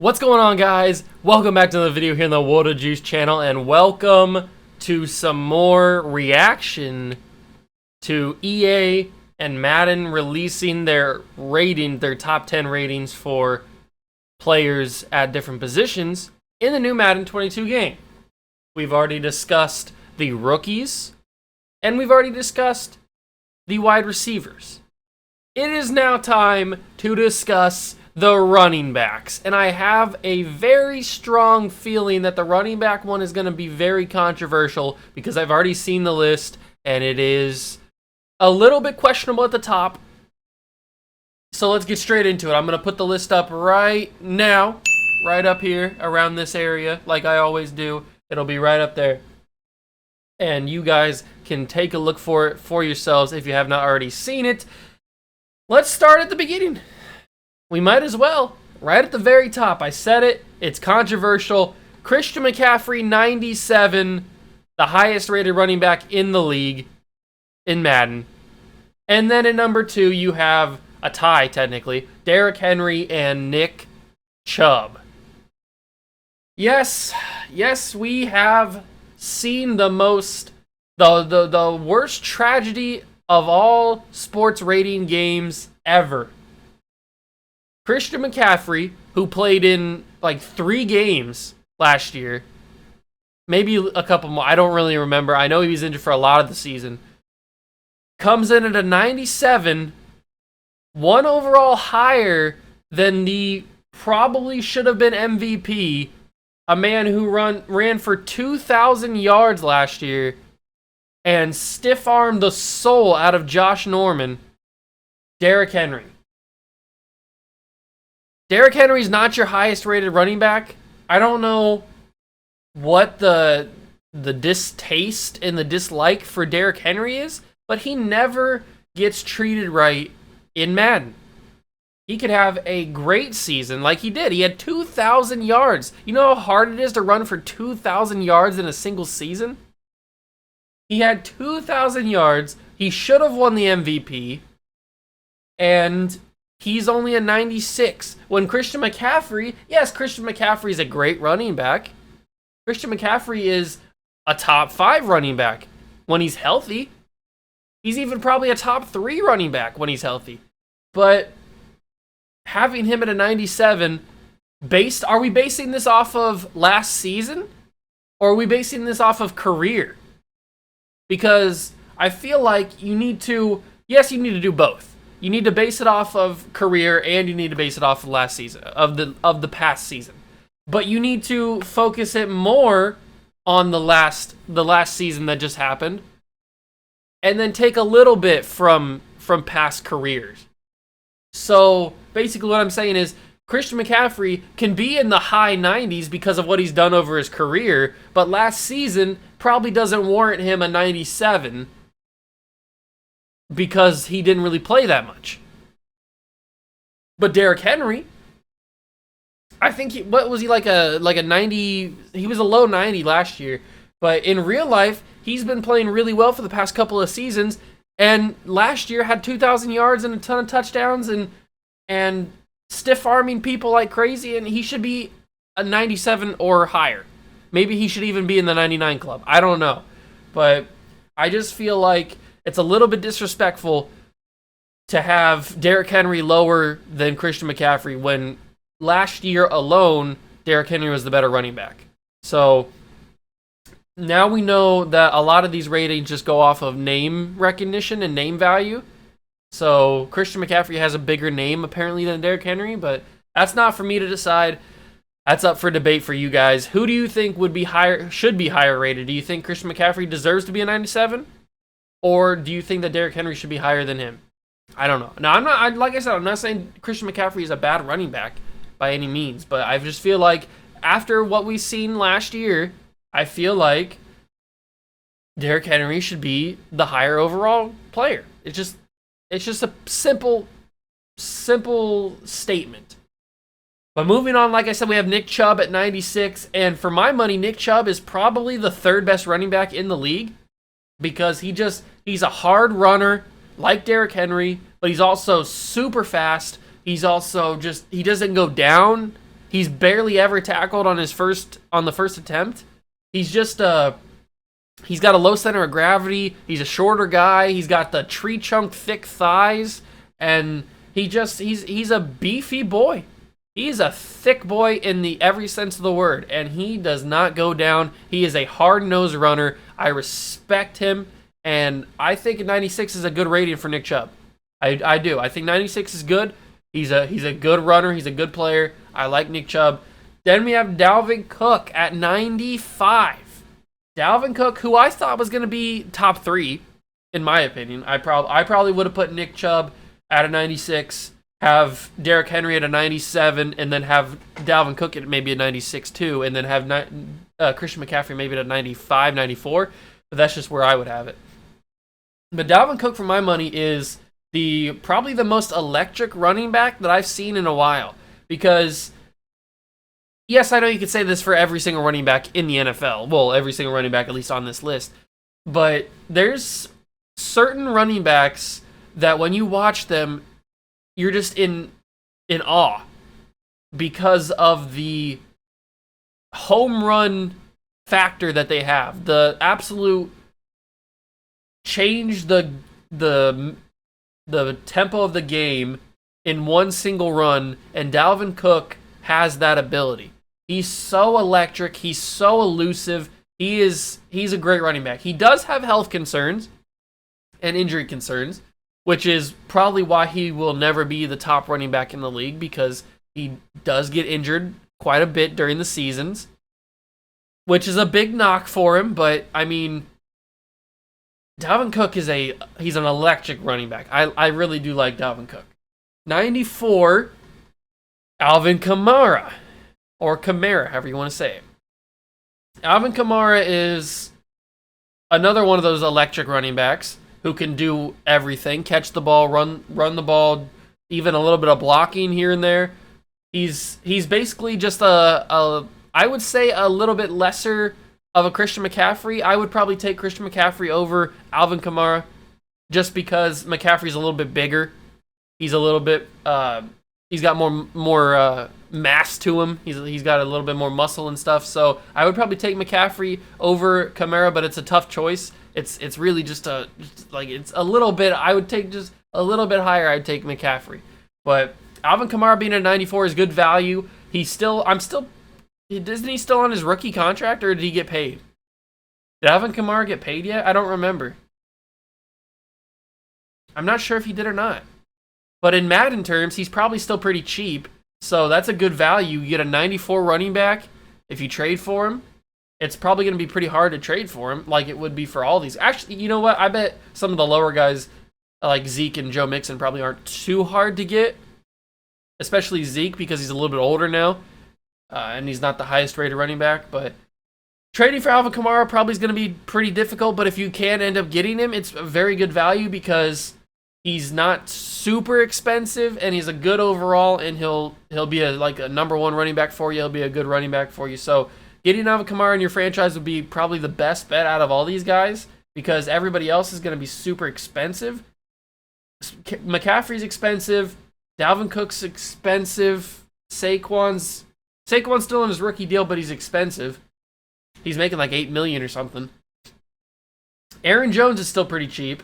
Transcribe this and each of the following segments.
What's going on, guys? Welcome back to the video here on the Water Juice channel, and welcome to some more reaction to EA and Madden releasing their top 10 ratings for players at different positions in the new Madden 22 game. We've already discussed the rookies, and we've already discussed the wide receivers. It is now time to discuss the running backs, and I have a very strong feeling that the running back one is going to be very controversial because I've already seen the list and it is a little bit questionable at the top. So let's get straight into it. I'm going to put the list up right now, right up here around this area like I always do. It'll be right up there, and you guys can take a look for it for yourselves if you have not already seen it. Let's start at the beginning. We might as well. Right at the very top. I said it. It's controversial. Christian McCaffrey, 97. The highest rated running back in the league in Madden. And then at number 2, you have a tie, technically. Derrick Henry and Nick Chubb. Yes, we have seen the worst tragedy of all sports rating games ever. Christian McCaffrey, who played in like 3 games last year, maybe a couple more, I don't really remember. I know he was injured for a lot of the season. Comes in at a 97, 1 overall higher than the probably should have been MVP, a man who ran for 2,000 yards last year and stiff-armed the soul out of Josh Norman, Derrick Henry. Derrick Henry's not your highest rated running back. I don't know what the distaste and the dislike for Derrick Henry is, but he never gets treated right in Madden. He could have a great season like he did. He had 2,000 yards. You know how hard it is to run for 2,000 yards in a single season? He had 2,000 yards. He should have won the MVP. And he's only a 96. When Christian McCaffrey, yes, Christian McCaffrey is a great running back. Christian McCaffrey is a top 5 running back when he's healthy. He's even probably a top 3 running back when he's healthy. But having him at a 97, are we basing this off of last season? Or are we basing this off of career? Because I feel like you need to do both. You need to base it off of career, and you need to base it off of last season, of the past season. But you need to focus it more on the last season that just happened, and then take a little bit from past careers. So basically what I'm saying is Christian McCaffrey can be in the high 90s because of what he's done over his career, but last season probably doesn't warrant him a 97 because he didn't really play that much. But Derrick Henry, I think he like a 90? He was a low 90 last year, but in real life he's been playing really well for the past couple of seasons, and last year had 2,000 yards and a ton of touchdowns and stiff-arming people like crazy, and he should be a 97 or higher. Maybe he should even be in the 99 club. I don't know. But I just feel like it's a little bit disrespectful to have Derrick Henry lower than Christian McCaffrey when last year alone, Derrick Henry was the better running back. So now we know that a lot of these ratings just go off of name recognition and name value. So Christian McCaffrey has a bigger name apparently than Derrick Henry, but that's not for me to decide. That's up for debate for you guys. Who do you think should be higher rated? Do you think Christian McCaffrey deserves to be a 97? Or do you think that Derrick Henry should be higher than him? I don't know. Now, like I said, I'm not saying Christian McCaffrey is a bad running back by any means, but I just feel like after what we've seen last year, I feel like Derrick Henry should be the higher overall player. It's just a simple statement. But moving on, like I said, we have Nick Chubb at 96. And for my money, Nick Chubb is probably the 3rd best running back in the league because he's a hard runner like Derrick Henry, but he's also super fast. He's also he doesn't go down He's barely ever tackled on the first attempt. He's just he's got a low center of gravity. He's a shorter guy. He's got the tree chunk thick thighs, and he's a beefy boy. He's a thick boy in the every sense of the word, and he does not go down. He is a hard-nosed runner. I respect him, and I think 96 is a good rating for Nick Chubb. I do. I think 96 is good. He's a good runner. He's a good player. I like Nick Chubb. Then we have Dalvin Cook at 95. Dalvin Cook, who I thought was going to be top 3, in my opinion. I probably would have put Nick Chubb at a 96, have Derrick Henry at a 97, and then have Dalvin Cook at maybe a 96 too, and then have Christian McCaffrey maybe at a 95, 94. But that's just where I would have it. But Dalvin Cook, for my money, is probably the most electric running back that I've seen in a while. Because, yes, I know you could say this for every single running back in the NFL. Well, every single running back, at least on this list. But there's certain running backs that when you watch them, you're just in awe because of the home run factor that they have. The absolute change the tempo of the game in one single run, and Dalvin Cook has that ability. He's so electric. He's so elusive. He's a great running back. He does have health concerns and injury concerns, which is probably why he will never be the top running back in the league, because he does get injured quite a bit during the seasons, which is a big knock for him. But, I mean, Dalvin Cook he's an electric running back. I really do like Dalvin Cook. 94, Alvin Kamara, or Kamara, however you want to say it. Alvin Kamara is another one of those electric running backs who can do everything: catch the ball, run the ball, even a little bit of blocking here and there. He's basically just I would say a little bit lesser of a Christian McCaffrey. I would probably take Christian McCaffrey over Alvin Kamara just because McCaffrey's a little bit bigger. He's a little bit he's got more mass to him. He's got a little bit more muscle and stuff. So I would probably take McCaffrey over Kamara, but it's a tough choice. It's really just it's a little bit. I would take just a little bit higher. I'd take McCaffrey, but Alvin Kamara being at 94 is good value. Isn't he still on his rookie contract, or did he get paid? Did Alvin Kamara get paid yet? I don't remember. I'm not sure if he did or not. But in Madden terms, he's probably still pretty cheap. So that's a good value. You get a 94 running back. If you trade for him, it's probably going to be pretty hard to trade for him, like it would be for all these. Actually, you know what? I bet some of the lower guys, like Zeke and Joe Mixon, probably aren't too hard to get. Especially Zeke, because he's a little bit older now. And he's not the highest rated running back. But trading for Alvin Kamara probably is going to be pretty difficult. But if you can end up getting him, it's a very good value because he's not super expensive, and he's a good overall, and he'll be a number one running back for you. He'll be a good running back for you. So getting Alvin Kamara in your franchise would be probably the best bet out of all these guys, because everybody else is going to be super expensive. McCaffrey's expensive. Dalvin Cook's expensive. Saquon's still on his rookie deal, but he's expensive. He's making like $8 million or something. Aaron Jones is still pretty cheap.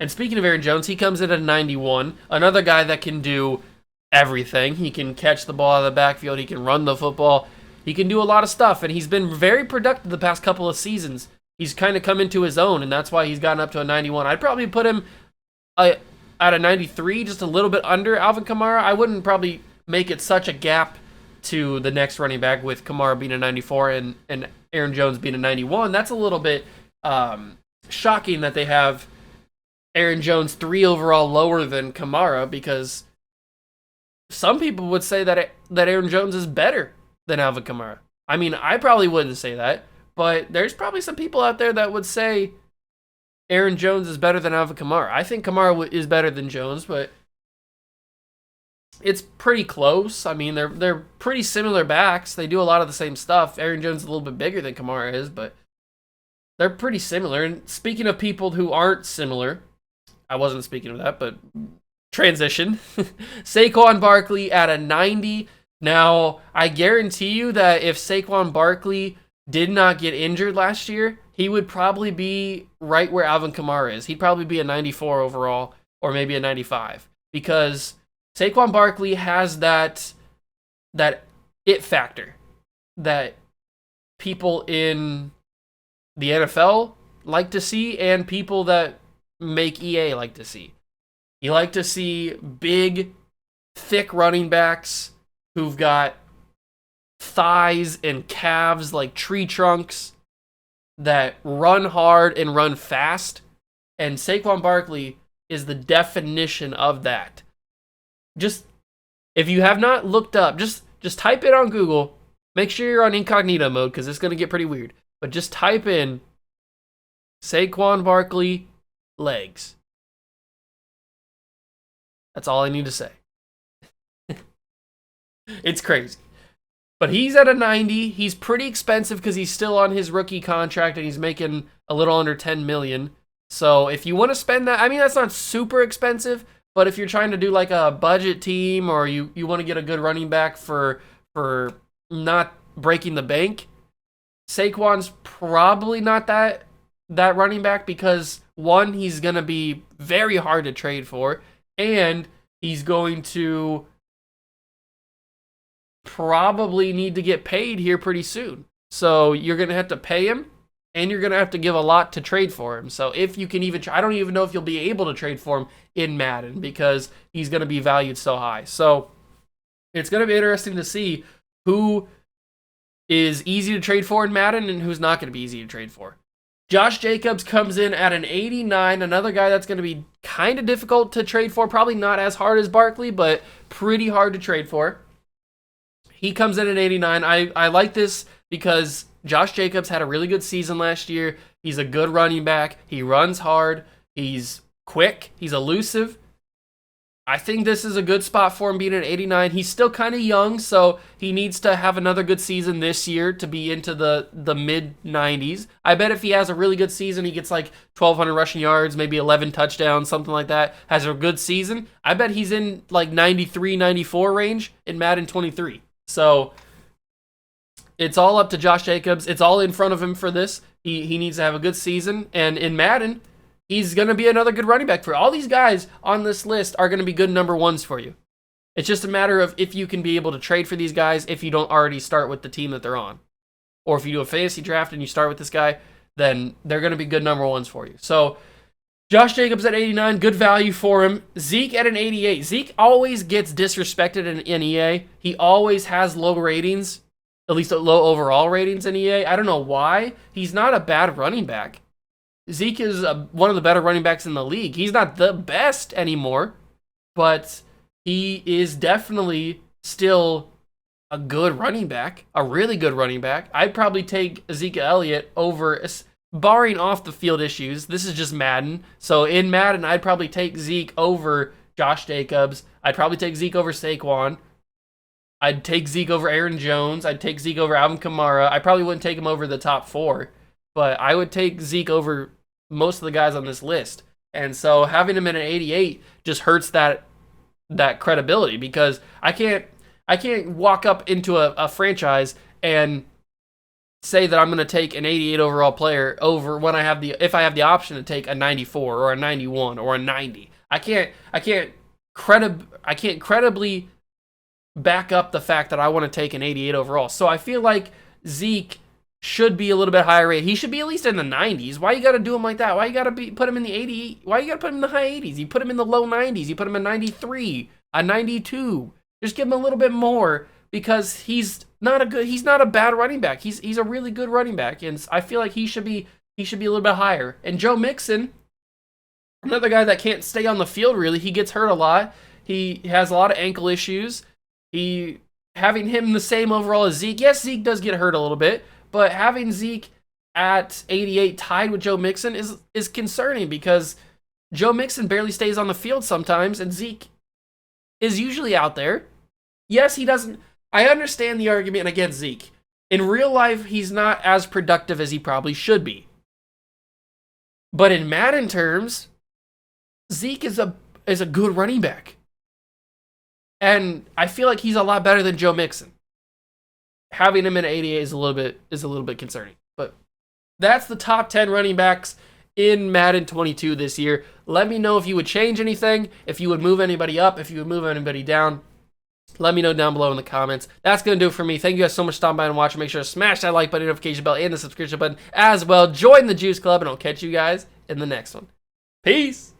And speaking of Aaron Jones, he comes in at a 91. Another guy that can do everything. He can catch the ball out of the backfield. He can run the football. He can do a lot of stuff. And he's been very productive the past couple of seasons. He's kind of come into his own, and that's why he's gotten up to a 91. I'd probably put him at a 93, just a little bit under Alvin Kamara. I wouldn't probably make it such a gap to the next running back with Kamara being a 94 and Aaron Jones being a 91. That's a little bit shocking that they have Aaron Jones 3 overall lower than Kamara, because some people would say that Aaron Jones is better than Alvin Kamara. I mean, I probably wouldn't say that, but there's probably some people out there that would say Aaron Jones is better than Alvin Kamara. I think Kamara is better than Jones, but it's pretty close. I mean, they're pretty similar backs. They do a lot of the same stuff. Aaron Jones is a little bit bigger than Kamara is, but they're pretty similar. And speaking of people who aren't similar, I wasn't speaking of that, but transition. Saquon Barkley at a 90. Now, I guarantee you that if Saquon Barkley did not get injured last year, he would probably be right where Alvin Kamara is. He'd probably be a 94 overall or maybe a 95 because Saquon Barkley has that it factor that people in the NFL like to see and people that make EA like to see. You like to see big, thick running backs who've got thighs and calves like tree trunks that run hard and run fast. And Saquon Barkley is the definition of that. Just, if you have not looked up, just type it on Google. Make sure you're on incognito mode because it's going to get pretty weird. But just type in Saquon Barkley legs. That's all I need to say. It's crazy. But he's at a 90. He's pretty expensive because he's still on his rookie contract and he's making a little under 10 million. So if you want to spend that, I mean, that's not super expensive, but if you're trying to do like a budget team or you want to get a good running back for not breaking the bank, Saquon's probably not that running back because one, he's going to be very hard to trade for, and he's going to probably need to get paid here pretty soon. So you're going to have to pay him, and you're going to have to give a lot to trade for him. So if you can even, I don't even know if you'll be able to trade for him in Madden because he's going to be valued so high. So it's going to be interesting to see who is easy to trade for in Madden and who's not going to be easy to trade for. Josh Jacobs comes in at an 89, another guy that's going to be kind of difficult to trade for, probably not as hard as Barkley, but pretty hard to trade for. He comes in at 89. I like this because Josh Jacobs had a really good season last year. He's a good running back. He runs hard. He's quick. He's elusive. I think this is a good spot for him being at 89. He's still kind of young, so he needs to have another good season this year to be into the mid-90s. I bet if he has a really good season, he gets like 1,200 rushing yards, maybe 11 touchdowns, something like that, has a good season. I bet he's in like 93, 94 range in Madden 23. So it's all up to Josh Jacobs. It's all in front of him for this. He needs to have a good season. And in Madden, he's going to be another good running back for you. All these guys on this list are going to be good number ones for you. It's just a matter of if you can be able to trade for these guys if you don't already start with the team that they're on. Or if you do a fantasy draft and you start with this guy, then they're going to be good number ones for you. So Josh Jacobs at 89, good value for him. Zeke at an 88. Zeke always gets disrespected in EA. He always has low ratings, at least low overall ratings in EA. I don't know why. He's not a bad running back. Zeke is one of the better running backs in the league. He's not the best anymore, but he is definitely still a good running back, a really good running back. I'd probably take Ezekiel Elliott over, barring off the field issues. This is just Madden. So in Madden, I'd probably take Zeke over Josh Jacobs. I'd probably take Zeke over Saquon. I'd take Zeke over Aaron Jones. I'd take Zeke over Alvin Kamara. I probably wouldn't take him over the top 4. But I would take Zeke over most of the guys on this list. And so having him in an 88 just hurts that credibility because I can't walk up into a franchise and say that I'm going to take an 88 overall player over when if I have the option to take a 94 or a 91 or a 90. I can't credibly back up the fact that I want to take an 88 overall. So I feel like Zeke should be a little bit higher rate. He should be at least in the 90s. Why you got to do him like that? Why you got to put him in the 80? Why you got to put him in the high 80s? You put him in the low 90s. You put him in 93, a 92. Just give him a little bit more because he's not a bad running back. He's a really good running back, and I feel like he should be a little bit higher. And Joe Mixon, another guy that can't stay on the field really. He gets hurt a lot. He has a lot of ankle issues. Having him the same overall as Zeke. Yes, Zeke does get hurt a little bit, but having Zeke at 88 tied with Joe Mixon is concerning because Joe Mixon barely stays on the field sometimes, and Zeke is usually out there. Yes, he doesn't. I understand the argument against Zeke. In real life, he's not as productive as he probably should be. But in Madden terms, Zeke is a good running back. And I feel like he's a lot better than Joe Mixon. Having him in 88 is a little bit concerning. But that's the top 10 running backs in Madden 22 this year. Let me know if you would change anything, if you would move anybody up, if you would move anybody down. Let me know down below in the comments. That's going to do it for me. Thank you guys so much for stopping by and watching. Make sure to smash that like button, notification bell, and the subscription button as well. Join the Juice Club, and I'll catch you guys in the next one. Peace!